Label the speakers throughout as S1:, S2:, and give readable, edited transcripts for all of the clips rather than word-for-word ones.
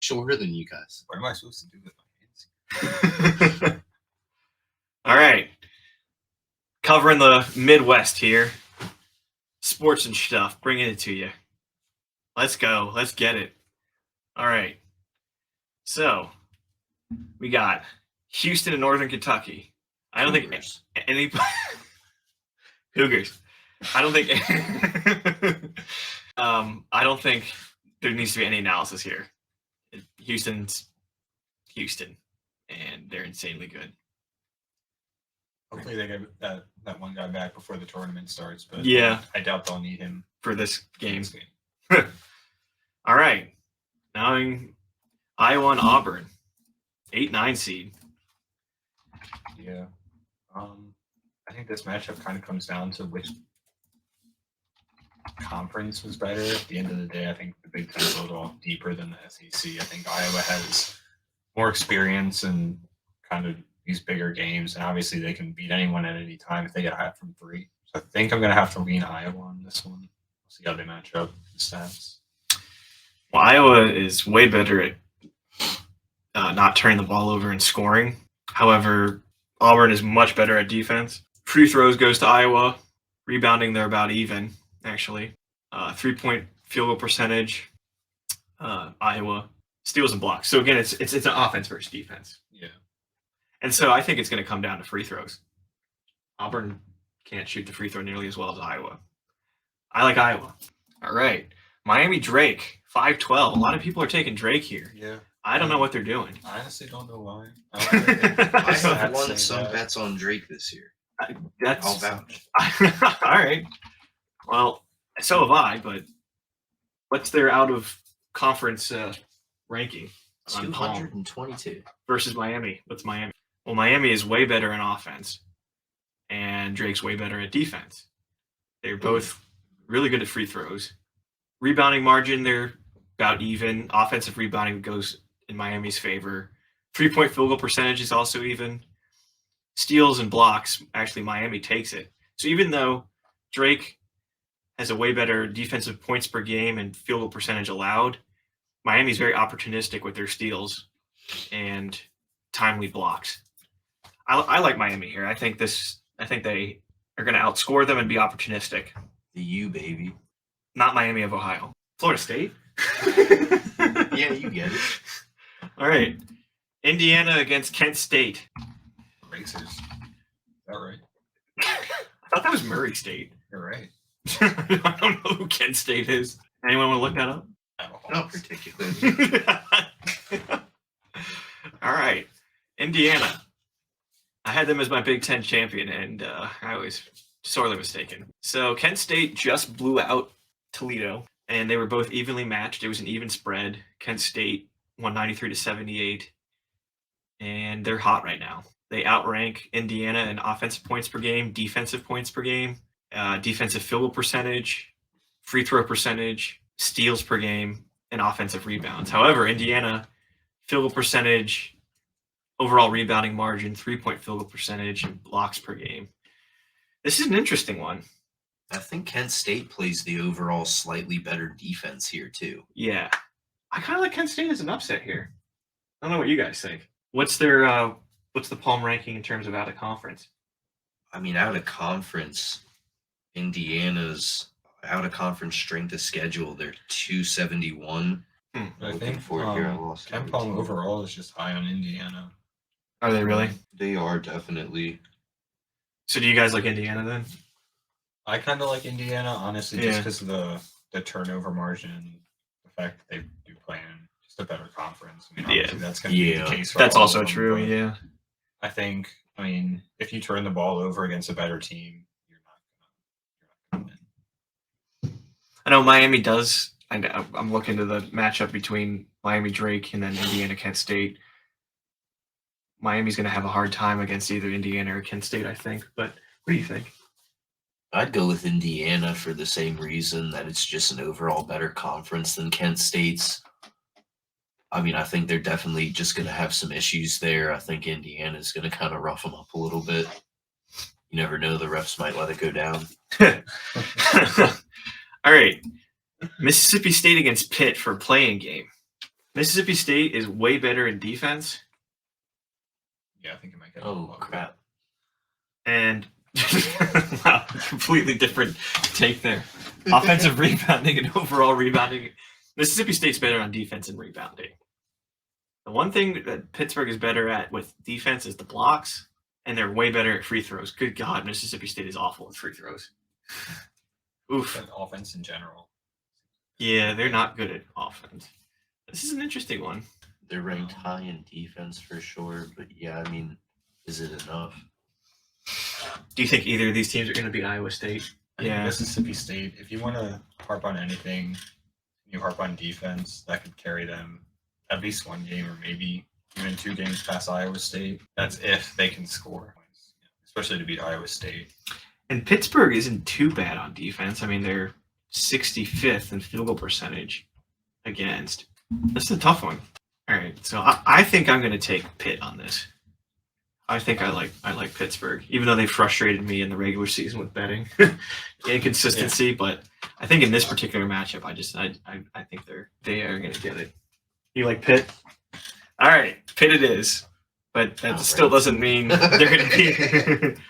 S1: shorter than you guys.
S2: What am I supposed to do with my hands?
S3: All right. Covering the Midwest here. Sports and Shtuff. Bringing it to you. Let's go. Let's get it. All right. So, we got Houston and Northern Kentucky. I don't think any Cougars. I don't think I don't think there needs to be any analysis here. Houston's Houston, and they're insanely good.
S2: Hopefully they get that one guy back before the tournament starts, but
S3: yeah,
S2: I doubt they'll need him
S3: for this game. All right. Now Iowa and Auburn. 8-9 seed.
S2: Yeah. I think this matchup kind of comes down to which conference was better. At the end of the day, I think the Big Ten is a little deeper than the SEC. I think Iowa has more experience in kind of these bigger games, and obviously they can beat anyone at any time if they get hot from three. So I think I'm going to have to lean Iowa on this one. We'll see how they match up the stats.
S3: Well, Iowa is way better at not turning the ball over and scoring. However, Auburn is much better at defense. Free throws goes to Iowa. Rebounding, they're about even, actually. 3-point field goal percentage, Iowa. Steals and blocks. So, again, it's an offense versus defense.
S2: Yeah.
S3: And so I think it's going to come down to free throws. Auburn can't shoot the free throw nearly as well as Iowa. I like Iowa. All right. Miami Drake, 5-12. A lot of people are taking Drake here.
S2: Yeah.
S3: I don't know what they're doing.
S2: I honestly don't know why.
S1: I have won some bets on Drake this year. I'll vouch.
S3: All right. Well, so have I, but what's their out of conference ranking?
S1: 222.
S3: Versus Miami. What's Miami? Well, Miami is way better in offense, and Drake's way better at defense. They're both really good at free throws. Rebounding margin, they're about even. Offensive rebounding goes in Miami's favor. 3-point field goal percentage is also even. Steals and blocks, actually Miami takes it. So even though Drake has a way better defensive points per game and field goal percentage allowed, Miami's very opportunistic with their steals and timely blocks. I like Miami here. I think they are going to outscore them and be opportunistic.
S1: The U, baby.
S3: Not Miami of Ohio. Florida State?
S1: Yeah, you get it.
S3: All right. Indiana against Kent State.
S2: Racers. Is that right?
S3: I thought that was Murray State.
S2: You're right.
S3: I don't know who Kent State is. Anyone want to look that up?
S1: Not particularly.
S3: All right. Indiana. I had them as my Big Ten champion, and I was sorely mistaken. So Kent State just blew out Toledo, and they were both evenly matched. It was an even spread. Kent State won 93-78, and they're hot right now. They outrank Indiana in offensive points per game, defensive points per game, defensive field goal percentage, free throw percentage, steals per game, and offensive rebounds. However, Indiana field goal percentage, overall rebounding margin, 3-point field goal percentage, and blocks per game. This is an interesting one.
S1: I think Kent State plays the overall slightly better defense here, too.
S3: Yeah. I kind of like Kent State as an upset here. I don't know what you guys think. What's the Palm ranking in terms of out of conference?
S1: I mean, out of conference, Indiana's out of conference strength of schedule, they're 271.
S2: I think Ken Palm overall is just high on Indiana.
S3: Are they really?
S1: They are, definitely.
S3: So do you guys like Indiana then?
S2: I kind of like Indiana, honestly, just because of the turnover margin, the fact that they do play in just a better conference. I mean, obviously that's going to be the case for
S3: that's
S2: all
S3: also
S2: of them,
S3: true, yeah.
S2: I think, if you turn the ball over against a better team, you're not going to win.
S3: I know Miami does. I'm looking to the matchup between Miami Drake and then Indiana Kent State. Miami's going to have a hard time against either Indiana or Kent State, I think. But what do you think?
S1: I'd go with Indiana for the same reason that it's just an overall better conference than Kent State's. I mean, I think they're definitely just going to have some issues there. I think Indiana's going to kind of rough them up a little bit. You never know. The refs might let it go down.
S3: All right. Mississippi State against Pitt for a playing game. Mississippi State is way better in defense.
S2: Yeah, I think it might get.
S1: Oh crap!
S3: And wow, completely different take there. Offensive rebounding and overall rebounding. Mississippi State's better on defense and rebounding. The one thing that Pittsburgh is better at with defense is the blocks, and they're way better at free throws. Good God, Mississippi State is awful at free throws. Oof.
S2: And offense in general.
S3: Yeah, they're not good at offense. This is an interesting one.
S1: They're ranked high in defense for sure, but yeah, I mean, is it enough?
S3: Do you think either of these teams are going to beat Iowa State?
S2: I think Mississippi State, if you want to harp on anything, you harp on defense, that could carry them at least one game or maybe even 2 games past Iowa State. That's if they can score points, especially to beat Iowa State.
S3: And Pittsburgh isn't too bad on defense. I mean, they're 65th in field goal percentage against. This is a tough one. All right, so I think I'm going to take Pitt on this. I think I like Pittsburgh, even though they frustrated me in the regular season with betting inconsistency. Yeah. But I think in this particular matchup, I think they are going to get it. You like Pitt? All right, Pitt it is, but that still doesn't mean they're going to be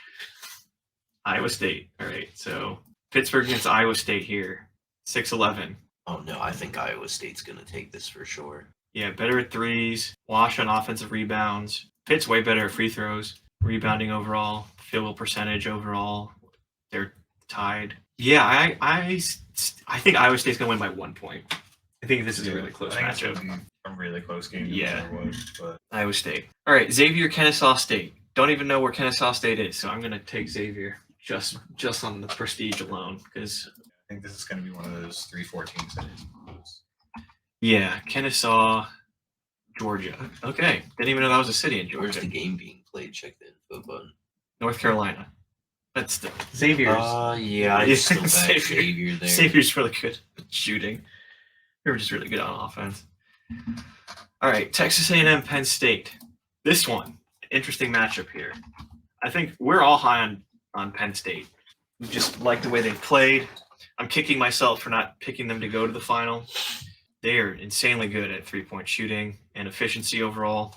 S3: Iowa State. All right, so Pittsburgh against Iowa State here, 6-11.
S1: Oh no, I think Iowa State's going to take this for sure.
S3: Yeah, better at threes, wash on offensive rebounds. Pitt's way better at free throws, rebounding overall, field goal percentage overall. They're tied. Yeah, I think Iowa State's going to win by 1 point. I think this is a really close matchup.
S2: A really close game.
S3: Yeah.
S2: But
S3: Iowa State. All right, Xavier, Kennesaw State. Don't even know where Kennesaw State is, so I'm going to take Xavier just on the prestige alone because
S2: I think this is going to be one of those 3-4 teams that is close.
S3: Yeah, Kennesaw, Georgia. Okay, didn't even know that was a city in Georgia.
S1: Where's the game being played? Check the info button.
S3: North Carolina. That's the Xavier's.
S1: Yeah, I still back Xavier there.
S3: Xavier's really good at shooting. They were just really good on offense. All right, Texas A&M, Penn State. This one, interesting matchup here. I think we're all high on Penn State. We just like the way they played. I'm kicking myself for not picking them to go to the final. They are insanely good at three-point shooting and efficiency overall.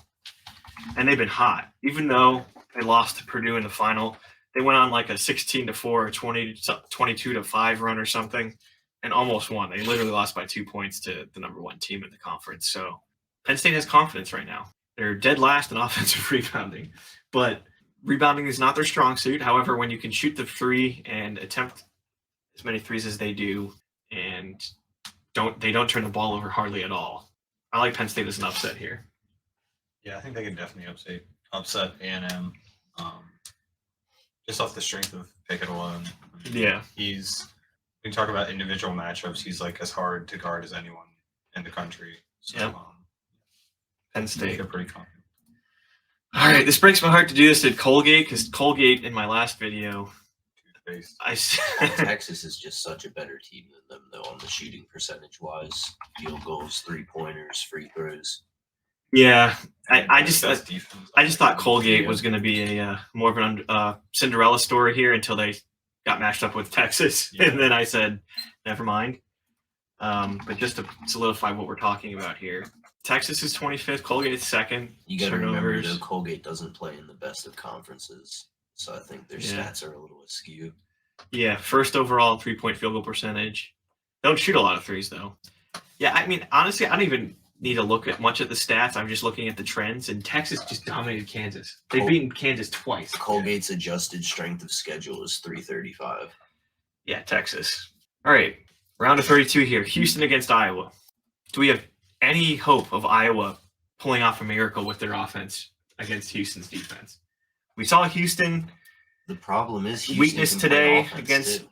S3: And they've been hot. Even though they lost to Purdue in the final, they went on like a 16-4 or 22-5 run or something and almost won. They literally lost by 2 points to the number 1 team in the conference. So Penn State has confidence right now. They're dead last in offensive rebounding. But rebounding is not their strong suit. However, when you can shoot the three and attempt as many threes as they do and they don't turn the ball over hardly at all. I like Penn State as an upset here.
S2: Yeah, I think they can definitely upset A&M, just off the strength of Pickett alone.
S3: Yeah,
S2: when you talk about individual matchups, he's like as hard to guard as anyone in the country. So,
S3: yep. Penn State.
S2: They're pretty confident.
S3: All right, this breaks my heart to do this at Colgate because Colgate in my last video.
S1: Texas is just such a better team than them, though, on the shooting percentage wise. Field goals, 3-pointers, free throws.
S3: Yeah, I just thought Colgate was going to be a more of a Cinderella story here until they got matched up with Texas, and then I said, never mind. But just to solidify what we're talking about here, Texas is 25th, Colgate is 2nd.
S1: You got to remember, though, Colgate doesn't play in the best of conferences. So I think their stats are a little askew.
S3: Yeah, first overall 3-point field goal percentage. Don't shoot a lot of threes, though. Yeah, I mean, honestly, I don't even need to look at much at the stats. I'm just looking at the trends, and Texas just dominated Kansas. They've beaten Kansas twice.
S1: Colgate's adjusted strength of schedule is 335.
S3: Yeah, Texas. All right, round of 32 here. Houston against Iowa. Do we have any hope of Iowa pulling off a miracle with their offense against Houston's defense? We saw Houston.
S1: The problem is Houston
S3: weakness today against.
S1: too.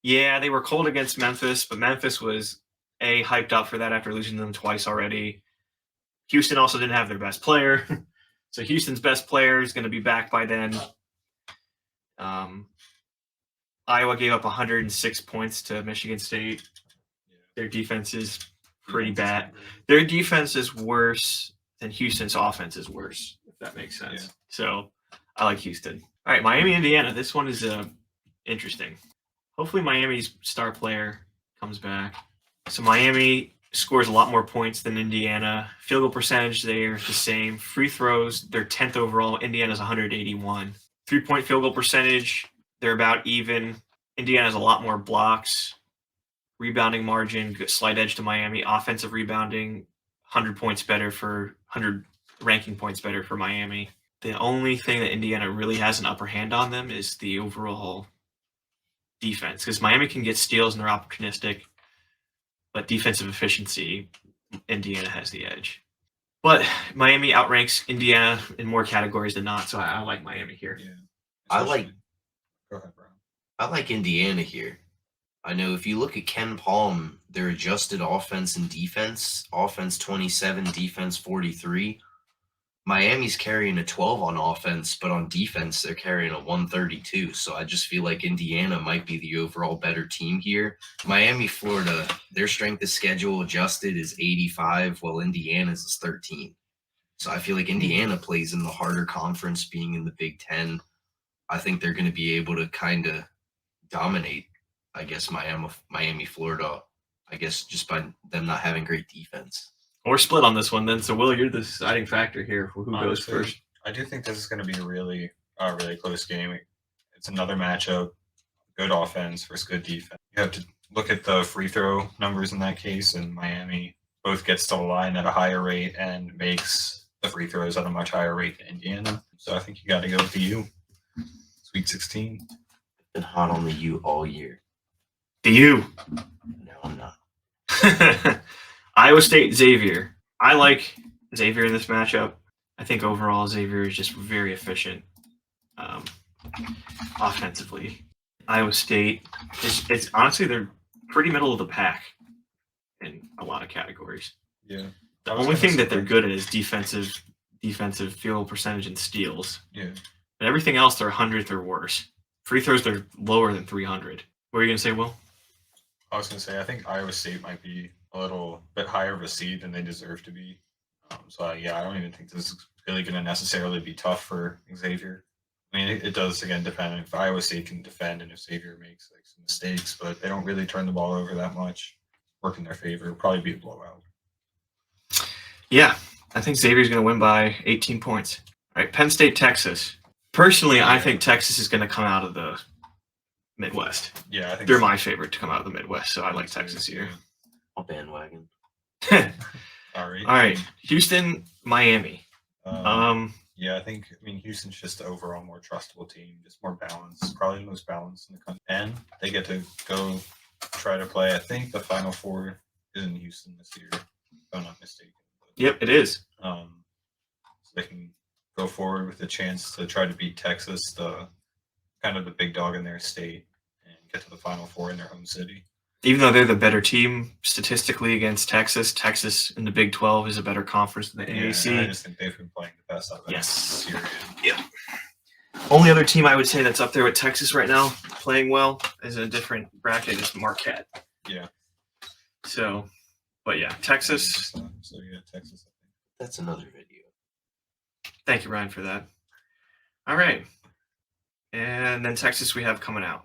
S3: Yeah, they were cold against Memphis, but Memphis was hyped up for that after losing them twice already. Houston also didn't have their best player, so Houston's best player is going to be back by then. Iowa gave up 106 points to Michigan State. Their defense is pretty bad. Their defense is worse than Houston's offense is worse, if that makes sense.
S2: Yeah.
S3: So I like Houston. All right, Miami, Indiana. This one is interesting. Hopefully Miami's star player comes back. So Miami scores a lot more points than Indiana. Field goal percentage, they're the same. Free throws, they're 10th overall. Indiana's 181. 3-point field goal percentage, they're about even. Indiana's a lot more blocks. Rebounding margin, slight edge to Miami. Offensive rebounding, 100 points better for 100 ranking points better for Miami. The only thing that Indiana really has an upper hand on them is the overall defense, because Miami can get steals and they're opportunistic, but defensive efficiency, Indiana has the edge. But Miami outranks Indiana in more categories than not, so I like Miami here.
S2: Yeah.
S1: I like-
S2: Go ahead, Brian.
S1: I like Indiana here. I know if you look at Ken Palm, their adjusted offense and defense, offense 27, defense 43. Miami's carrying a 12 on offense, but on defense, they're carrying a 132. So I just feel like Indiana might be the overall better team here. Miami, Florida, their strength of schedule adjusted is 85, while Indiana's is 13. So I feel like Indiana plays in the harder conference, being in the Big Ten. I think they're going to be able to kind of dominate, I guess, Miami, Florida, I guess, just by them not having great defense.
S3: We're split on this one then. So, Will, you're the deciding factor here for who goes
S2: Honestly,
S3: first.
S2: I do think this is going to be a really close game. It's another matchup, good offense versus good defense. You have to look at the free throw numbers in that case, and Miami both gets to the line at a higher rate and makes the free throws at a much higher rate than Indiana. So I think you got to go with the U. Sweet 16.
S1: Been hot on the U all year.
S3: The U.
S1: No, I'm not.
S3: Iowa State, Xavier. I like Xavier in this matchup. I think overall Xavier is just very efficient offensively. Iowa State, it's honestly, they're pretty middle of the pack in a lot of categories.
S2: Yeah.
S3: The only thing that they're good at is defensive field percentage and steals.
S2: Yeah.
S3: But everything else, they're 100th or worse. Free throws, they're lower than 300. What are you going to say, Will?
S2: I was going to say, I think Iowa State might be a little bit higher of a seed than they deserve to be. I don't even think this is really going to necessarily be tough for Xavier. I mean, it does, again, depend if Iowa State can defend and if Xavier makes like some mistakes, but they don't really turn the ball over that much. Work in their favor. It'll probably be a blowout.
S3: Yeah, I think Xavier's going to win by 18 points. All right, Penn State, Texas. Personally, I think Texas is going to come out of the Midwest.
S2: Yeah, I think
S3: They're my favorite to come out of the Midwest, so I like Texas here.
S1: I'll bandwagon.
S2: Sorry.
S3: All right, Houston, Miami.
S2: Yeah, I mean, Houston's just the overall more trustable team, just more balanced, probably the most balanced in the country. And they get to go try to play, I think the Final Four is in Houston this year, if I'm not mistaken.
S3: Yep, it is.
S2: So they can go forward with a chance to try to beat Texas, the kind of the big dog in their state, and get to the Final Four in their home city.
S3: Even though they're the better team statistically against Texas, Texas in the Big 12 is a better conference than the AAC.
S2: And I just think they've been playing the best out of
S3: Yes.
S2: period.
S3: Yeah. Only other team I would say that's up there with Texas right now, playing well, is in a different bracket, is Marquette.
S2: Yeah.
S3: So, but yeah, Texas.
S2: So yeah, Texas, I think.
S1: That's another video.
S3: Thank you, Ryan, for that. All right. And then Texas we have coming out.